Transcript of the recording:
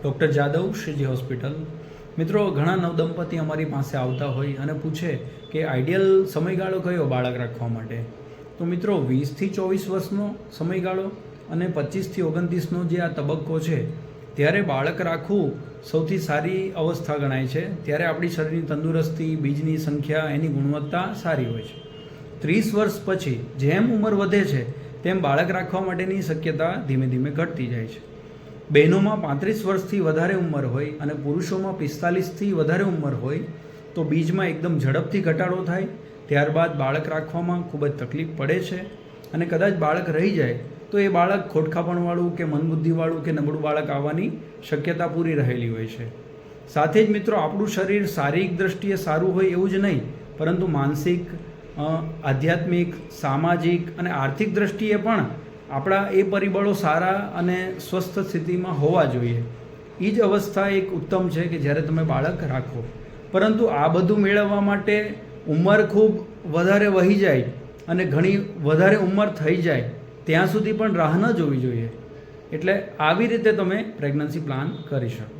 Doctor Jadav Shriji hospital. મિત્રો, ઘણા નવદંપતિ અમારી પાસે આવતા હોય અને પૂછે કે આઈડિયલ સમયગાળો કયો બાળક રાખવા માટે। તો મિત્રો, 20થી 24 વર્ષનો સમયગાળો અને 25થી 29નો જે આ તબક્કો છે ત્યારે બાળક રાખવું સૌથી સારી અવસ્થા ગણાય છે। ત્યારે આપણી શરીરની તંદુરસ્તી, બીજની સંખ્યા, એની ગુણવત્તા સારી હોય છે। 30 વર્ષ પછી જેમ ઉંમર વધે છે તેમ બાળક રાખવા માટેની શક્યતા ધીમે ધીમે ઘટતી જાય છે। બહેનોમાં 35 વર્ષથી વધારે ઉંમર હોય અને પુરુષોમાં 45થી વધારે ઉંમર હોય તો બીજમાં એકદમ ઝડપથી ઘટાડો થાય, ત્યારબાદ બાળક રાખવામાં ખૂબ જ તકલીફ પડે છે અને કદાચ બાળક રહી જાય તો એ બાળક ખોટખાપણવાળું કે મનબુદ્ધિવાળું કે નબળું બાળક આવવાની શક્યતા પૂરી રહેલી હોય છે। સાથે જ મિત્રો, આપણું શરીર શારીરિક દ્રષ્ટિએ સારું હોય એવું જ નહીં, પરંતુ માનસિક, આધ્યાત્મિક, સામાજિક અને આર્થિક દ્રષ્ટિએ પણ આપણા એ પરિબળો સારા અને સ્વસ્થ સ્થિતિમાં હોવા જોઈએ। એ જ અવસ્થા એક ઉત્તમ છે કે જ્યારે તમે બાળક રાખો। પરંતુ આ બધું મેળવવા માટે ઉંમર ખૂબ વધારે વહી જાય અને ઘણી વધારે ઉંમર થઈ જાય ત્યાં સુધી પણ રાહ ન જોવી જોઈએ। એટલે આવી રીતે તમે પ્રેગ્નન્સી પ્લાન કરી શકો।